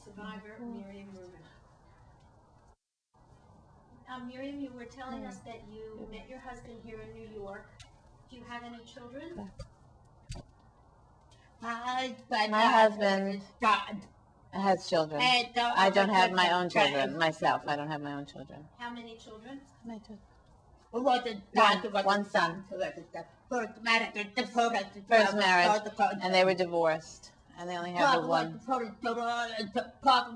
survivor, Miriam Rubin. Miriam, you were telling us that you met your husband here in New York. Do you have any children? My husband has children. I don't have my own children myself. I don't have my own children. How many children? One son. First marriage, and they were divorced, and they only have the one. Bob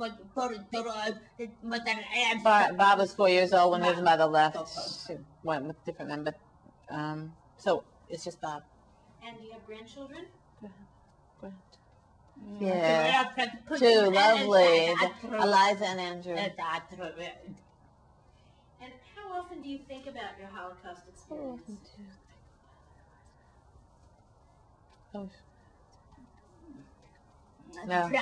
was 4 years old when his mother left. She went with different men, but so it's just Bob. And do you have grandchildren? Yeah, two lovely, Eliza and Andrew. And how often do you think about your Holocaust experience? No,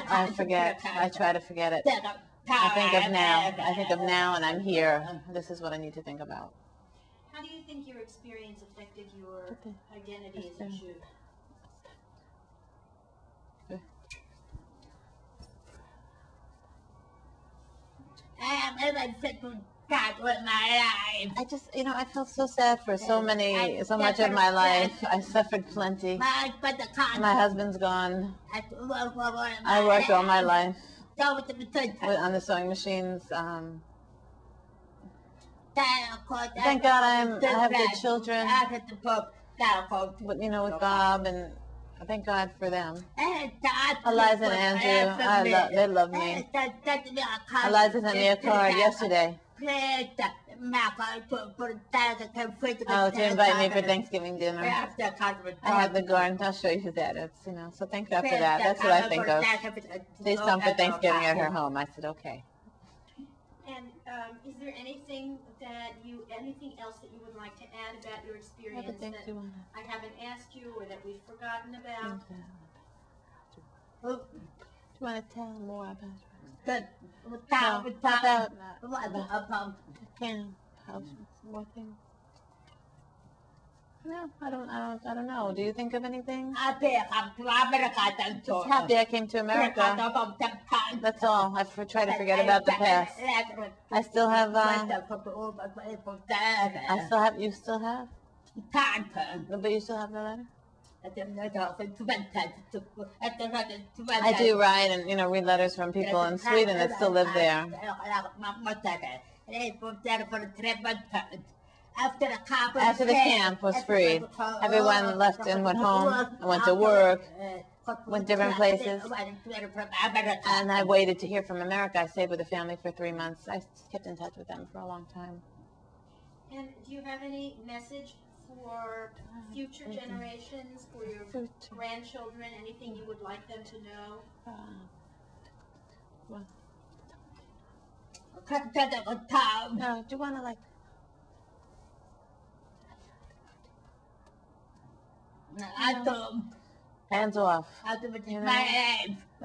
I forget. I try to forget it. I think of now. I think of now, and I'm here. This is what I need to think about. How do you think your experience affected your identity as a Jew? I just, I felt so sad for so much of my life. I suffered plenty. My husband's gone. I worked all my life on the sewing machines. Thank God I have good children. With Bob, and thank God for them. Eliza and Andrew, they love me. Eliza sent me a card yesterday. Oh, to invite me for Thanksgiving dinner. I have the garden. I'll show you that. It's, so thank God for that. That's what I think of. Please come for Thanksgiving at her home. I said, okay. And is there anything else that you would like to add about your experience that I haven't asked you or that we've forgotten about? Do you want to tell more about it? More things. No, I don't know. Do you think of anything? Happy I came to America. That's all. I try to forget about the past. I still have. You still have. But you still have the letter. I do write and read letters from people in Sweden that still live there. After the camp was freed, everyone left and went home and went to work, went different places. And I waited to hear from America. I stayed with the family for 3 months. I kept in touch with them for a long time. And do you have any message for future generations, for your grandchildren, anything you would like them to know? No, do you want to hands off. I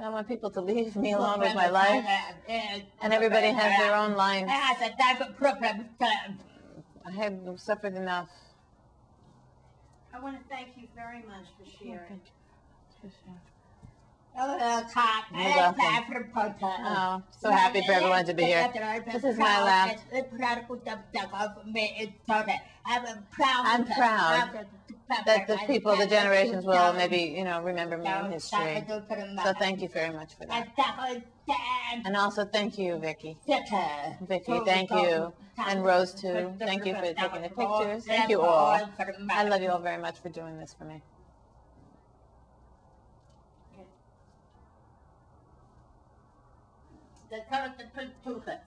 want people to leave me alone with my life. And everybody has their own life. I have suffered enough. I want to thank you very much for sharing. Oh, so happy for everyone to be here. This is my last. I'm proud that the people, the generations will maybe, remember me in history. So thank you very much for that. And also thank you, Vicky. Vicky, thank you. And Rose, too. Thank you for taking the pictures. Thank you all. I love you all very much for doing this for me.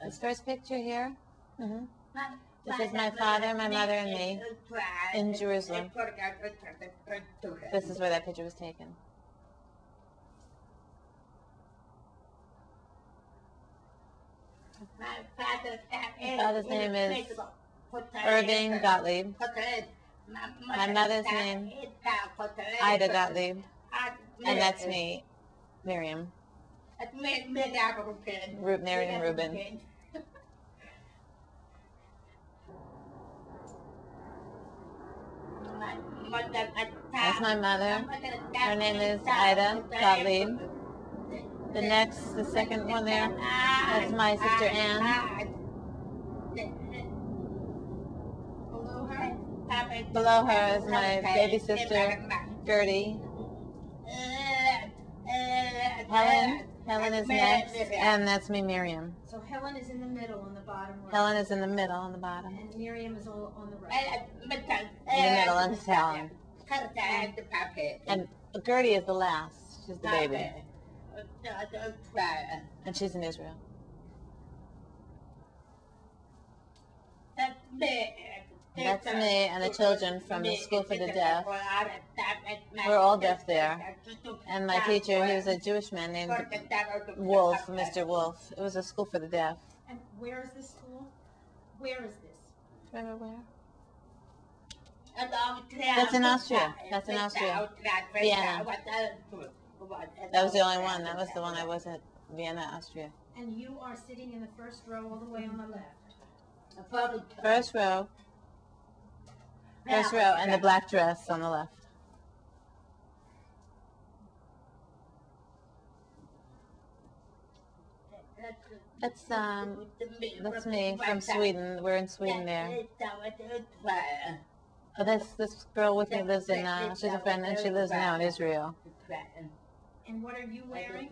This first picture here. This is my father, my mother, and me in Jerusalem. This is where that picture was taken. My father's name is Rubin Gottlieb. My mother's name Ida Gottlieb. And that's me, Miriam. Miriam Rubin. That's my mother. Her name is Ida Gottlieb. The second one there, that's my sister Ann. Below her is my baby sister, Gertie. Helen is next, and that's me, Miriam. So Helen is in the middle on the bottom right. Helen is in the middle on the bottom. And Miriam is all on the right. In the middle, and Helen. And Gertie is the last. She's the baby. And she's in Israel. That's me and the children from the School for the Deaf. We're all deaf there. And my teacher, he was a Jewish man named Wolf, Mr. Wolf. It was a school for the deaf. And where is this school? Where is this? Remember where? That's in Austria. That's in Austria. Vienna. That was the only one. That was the one I was at, Vienna, Austria. And you are sitting in the first row all the way on the left. First row. First row, and the black dress on the left. That's me from Sweden. We're in Sweden there. Oh, this girl with me lives in, she's a friend, and she lives now in Israel. And what are you wearing?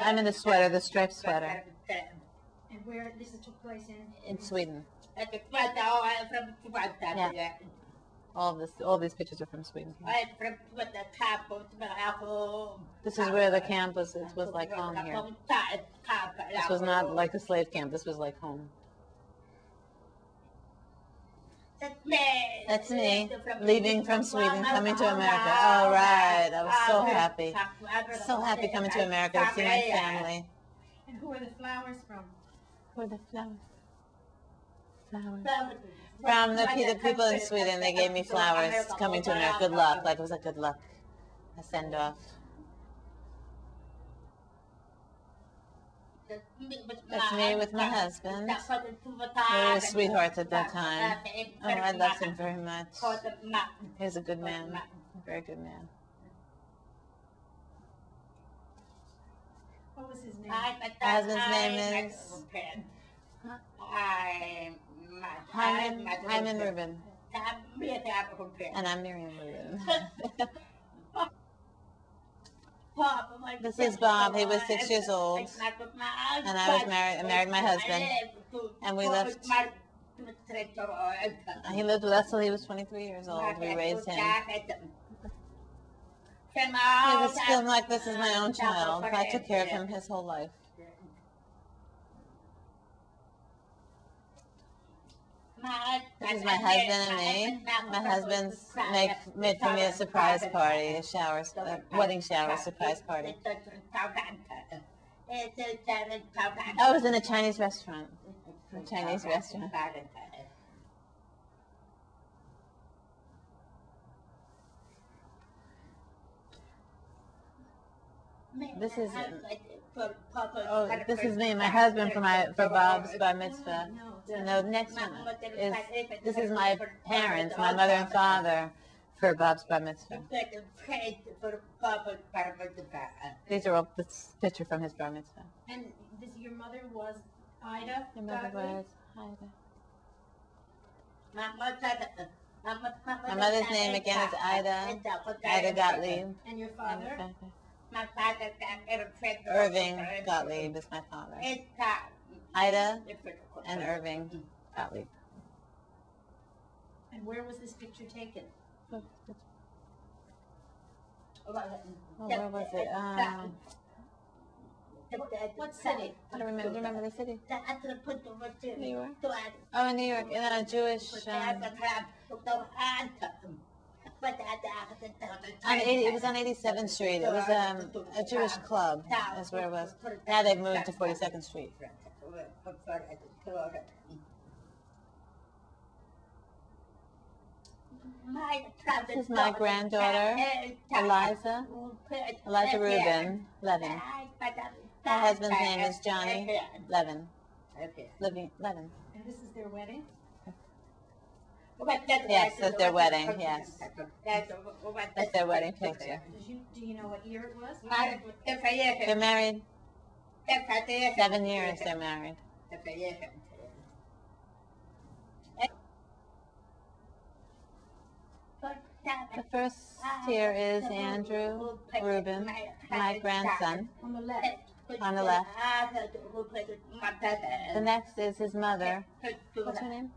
I'm in the sweater, the striped sweater. And where this took place in? In Sweden. Yeah. All these pictures are from Sweden. This is where the camp was. It was like home here. This was not like a slave camp. This was like home. That's me, leaving from Sweden, coming to America. All right, I was so happy. So happy coming to America to see my family. And who are the flowers from? Who are the flowers? From the people in Sweden, they gave me flowers coming to America. Good luck, like it was a good luck. A send off. That's me with my husband. We were sweethearts at that time. Oh, I loved him very much. He's a good man, a very good man. What was his name? My husband's name is Hyman Rubin. And I'm Miriam Rubin. This is Bob. He was 6 years old, and I was married. I married my husband, and we left. He lived with us till he was 23 years old. We raised him. He was still like this is my own child. I took care of him his whole life. This is my husband and me. My husband's made for me a surprise party, a wedding shower surprise party. I was in a Chinese restaurant. This is me, my husband for Bob's bar mitzvah. No, next one is this is my parents, my mother and father, for Bob's bar mitzvah. These are all this picture from his bar mitzvah. And your mother was Ida? Your mother was Ida. My mother's name again is Ida Gottlieb. And your father? Irving Gottlieb is my father. Ida and Irving Gottlieb. And where was this picture taken? Oh, where was it? What city? I don't remember. Do you remember the city? New York. Oh, in New York, in a Jewish. It was on 87th Street. It was a Jewish club. That's where it was. Now they've moved to 42nd Street. This is my granddaughter, Eliza Rubin Levin. My husband's name is Johnny Levin. And this is their wedding? Yes, that's their wedding, yes. That's their wedding picture. Do you know what year it was? They're married 7 years, they're married. The first here is Andrew Rubin, my grandson, On the left. on the left. The next is his mother. What's her name?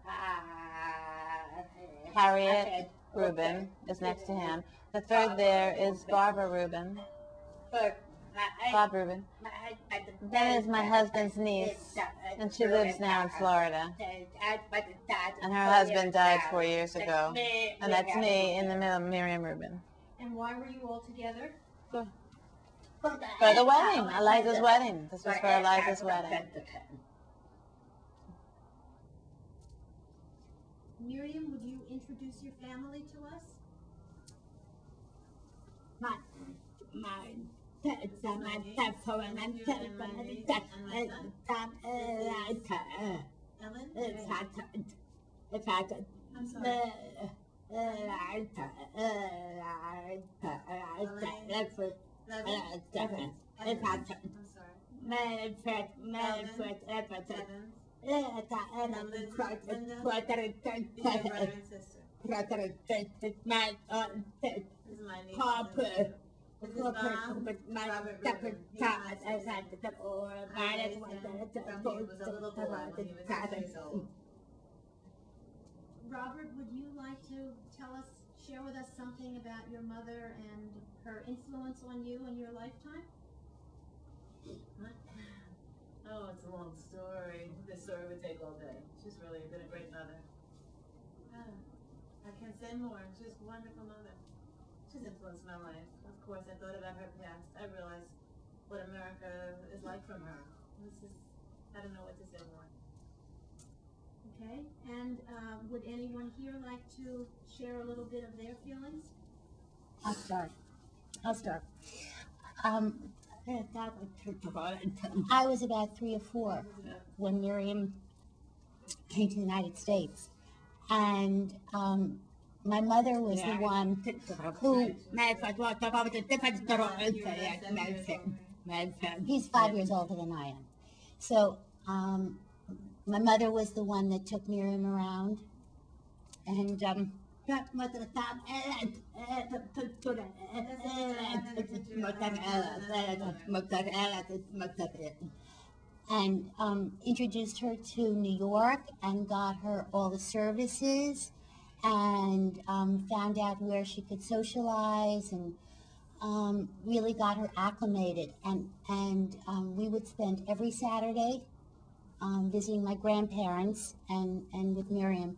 Harriet Rubin is next to him. The third there is Barbara Rubin. Bob Rubin. That is my husband's niece, and she lives now in Florida. And her husband died 4 years ago. And that's me in the middle, Miriam Rubin. And why were you all together? For the wedding, Eliza's wedding. This was for Eliza's wedding. Miriam, would you introduce your family to us? I'm sorry. Robert, would you like to share with us something about your mother and her influence on you in your lifetime? Oh, it's a long story. This story would take all day. She's really been a great mother. I can't say more. She's a wonderful mother. She's influenced my life. Of course, I thought about her past. I realized what America is like from her. I don't know what to say more. Okay, and would anyone here like to share a little bit of their feelings? I'll start. I was about 3 or 4 when Miriam came to the United States, and my mother was the one who. He's 5 years older than I am, so my mother was the one that took Miriam around, and introduced her to New York and got her all the services, and found out where she could socialize, and really got her acclimated, and we would spend every Saturday visiting my grandparents and with Miriam.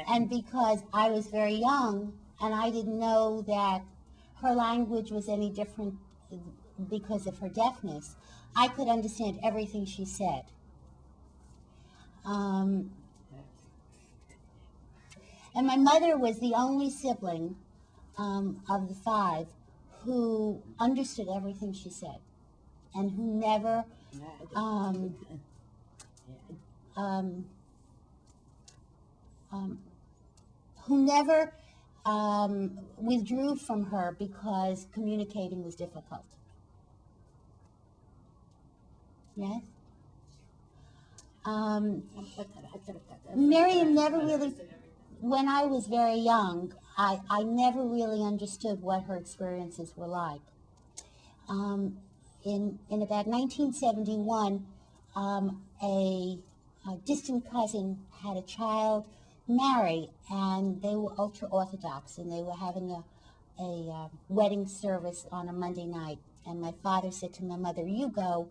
And because I was very young and I didn't know that her language was any different because of her deafness, I could understand everything she said. And my mother was the only sibling of the 5 who understood everything she said, and who never withdrew from her because communicating was difficult. Yes? Miriam never really, when I was very young, I never really understood what her experiences were like. In about 1971, a distant cousin had a child marry, and they were ultra-Orthodox, and they were having a wedding service on a Monday night. And my father said to my mother, you go.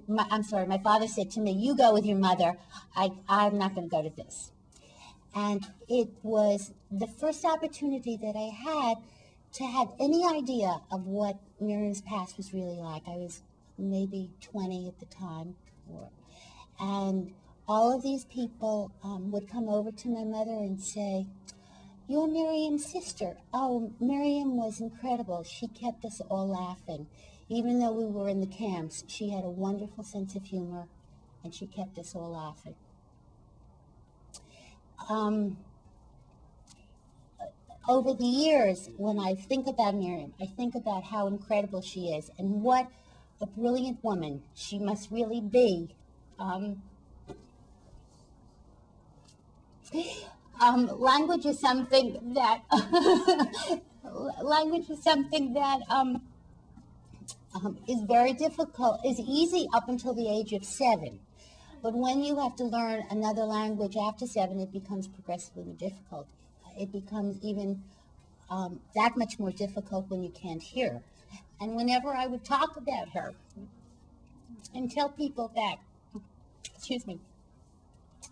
My father said to me, you go with your mother. I'm not going to go to this. And it was the first opportunity that I had to have any idea of what Miriam's past was really like. I was maybe 20 at the time. And all of these people would come over to my mother and say, you're Miriam's sister. Oh, Miriam was incredible. She kept us all laughing. Even though we were in the camps, she had a wonderful sense of humor, and she kept us all laughing. Over the years, when I think about Miriam, I think about how incredible she is and what a brilliant woman she must really be. Language is something that is very difficult, is easy up until the age of 7. But when you have to learn another language after 7, it becomes progressively more difficult. It becomes even that much more difficult when you can't hear. And whenever I would talk about her and tell people that,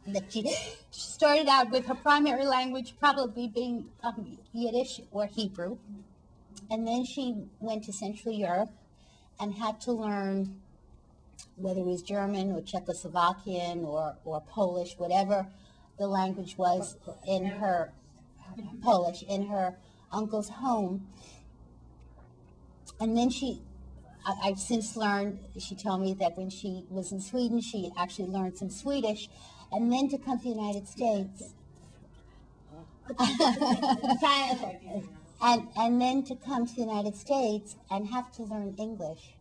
that she started out with her primary language probably being Yiddish or Hebrew, and then she went to Central Europe and had to learn whether it was German or Czechoslovakian or Polish, whatever the language was in her Polish, in her uncle's home. And then I've since learned, she told me that when she was in Sweden, she actually learned some Swedish, and then to come to the United States. and then to come to the United States and have to learn English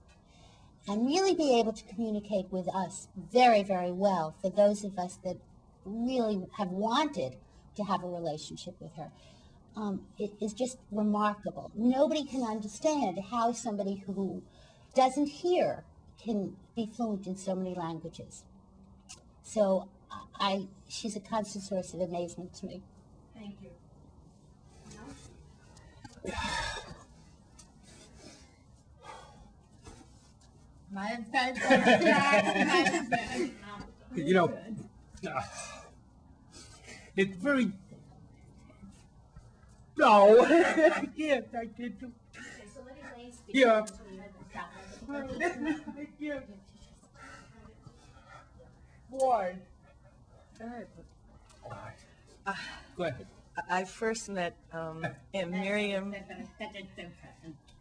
and really be able to communicate with us very, very well, for those of us that really have wanted to have a relationship with her. It is just remarkable. Nobody can understand how somebody who doesn't hear can be fluent in so many languages. So she's a constant source of amazement to me. Thank you. You know, it's very... No, I can't. I can't do... Yeah. I can't. Why? Go ahead. I first met Aunt Miriam.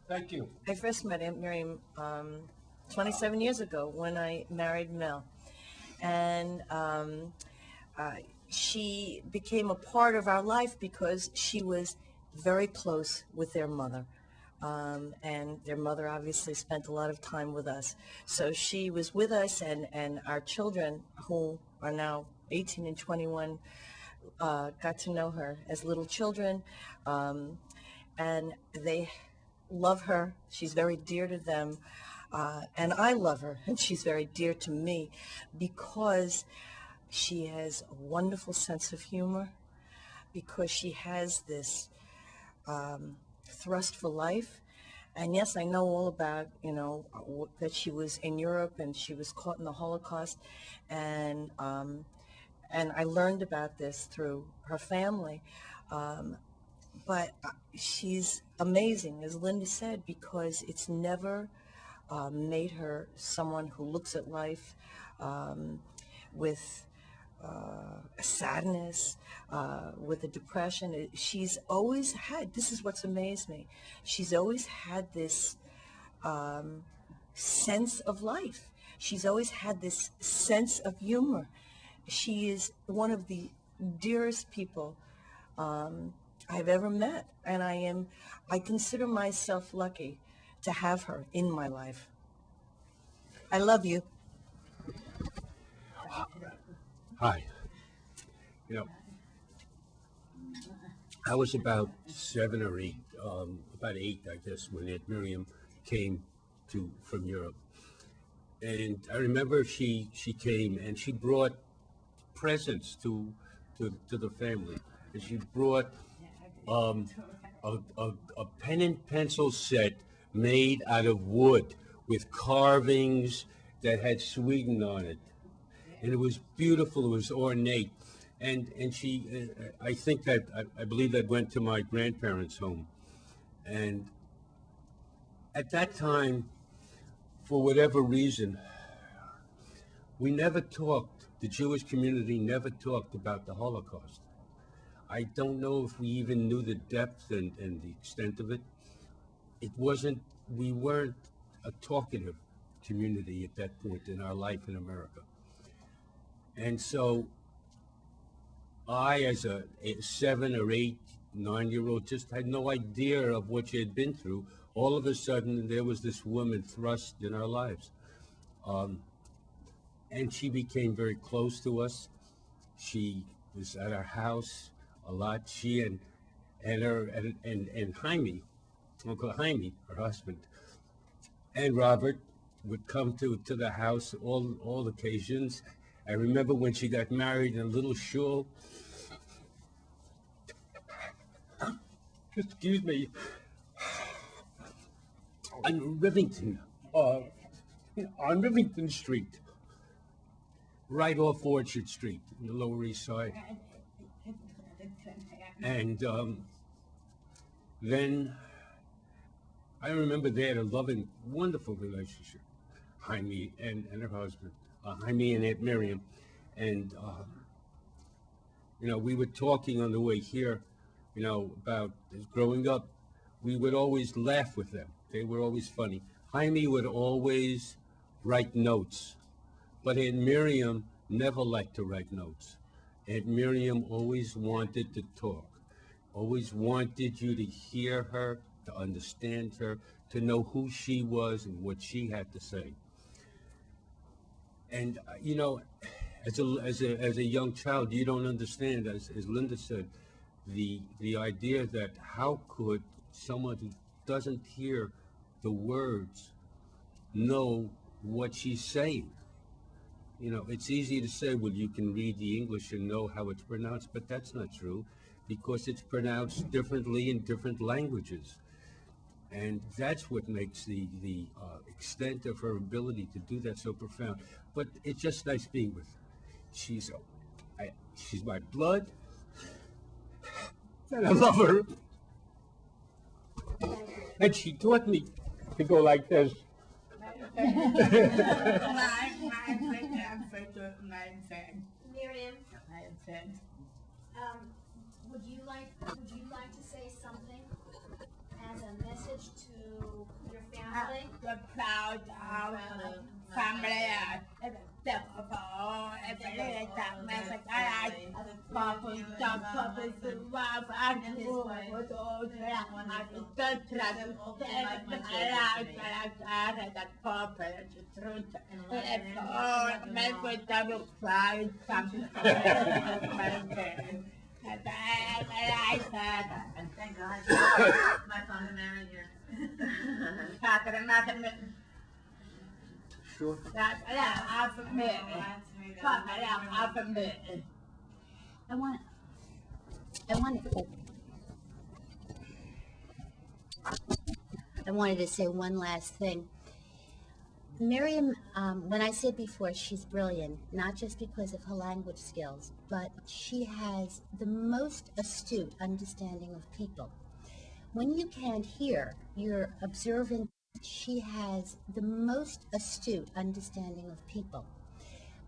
Thank you. I first met Aunt Miriam 27 years ago when I married Mel, and she became a part of our life because she was very close with their mother. And their mother obviously spent a lot of time with us. So she was with us, and our children, who are now 18 and 21, got to know her as little children, and they love her. She's very dear to them, and I love her, and she's very dear to me because she has a wonderful sense of humor, because she has this thrust for life. And yes, I know all about, that she was in Europe and she was caught in the Holocaust, and I learned about this through her family. But she's amazing, as Linda said, because it's never made her someone who looks at life with a sadness, with a depression. She's always had, this is what's amazed me, she's always had this sense of life. She's always had this sense of humor. She is one of the dearest people I've ever met, and I consider myself lucky to have her in my life. I love you. Hi. I was about 7 or 8, about 8, I guess, when Aunt Miriam came from Europe. And I remember she came and she brought presents to the family. And she brought a pen and pencil set made out of wood with carvings that had Sweden on it. And it was beautiful, it was ornate. And she, I believe that went to my grandparents' home. And at that time, for whatever reason, we never talked, the Jewish community never talked about the Holocaust. I don't know if we even knew the depth and the extent of it. We weren't a talkative community at that point in our life in America. And so I, as a 7 or 8, 9-year-old, just had no idea of what she had been through. All of a sudden, there was this woman thrust in our lives. And she became very close to us. She was at our house a lot. She and Jaime, Uncle Jaime, her husband, and Robert would come to the house all occasions. I remember when she got married in a little shul. Excuse me. On Rivington Street, right off Orchard Street in the Lower East Side. And then I remember they had a loving, wonderful relationship, Jaime and her husband, Jaime and Aunt Miriam. And, we were talking on the way here, about growing up. We would always laugh with them. They were always funny. Jaime would always write notes, but Aunt Miriam never liked to write notes. Aunt Miriam always wanted to talk, always wanted you to hear her, to understand her, to know who she was and what she had to say. And, as a young child, you don't understand, as Linda said, the idea that how could someone who doesn't hear the words know what she's saying. It's easy to say, well, you can read the English and know how it's pronounced, but that's not true, because it's pronounced differently in different languages. And that's what makes the extent of her ability to do that so profound. But it's just nice being with her. She's my blood, and I love her. And she taught me to go like this. Miriam, would you like to say something as a message to your family? We're proud of family. Thank God. My father married here. Sure. I wanted to say one last thing. Miriam, when I said before, she's brilliant, not just because of her language skills, but she has the most astute understanding of people. When you can't hear, you're observant. She has the most astute understanding of people.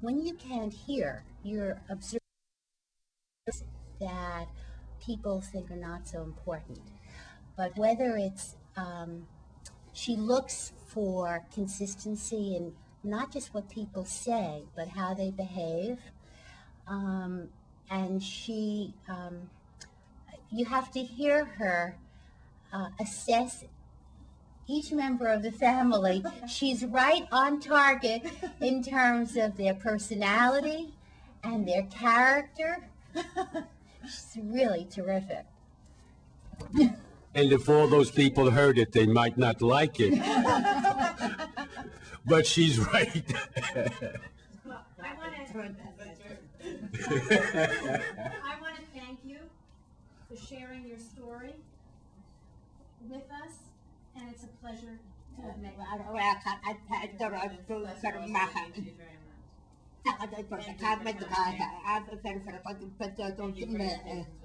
When you can't hear, you're observing that people think are not so important. But whether it's, she looks for consistency in not just what people say, but how they behave. And she, you have to hear her assess each member of the family. She's right on target in terms of their personality and their character. She's really terrific. And if all those people heard it, they might not like it. But she's right. I want to thank you for sharing your story with us, and it's a pleasure to make Thank you very much.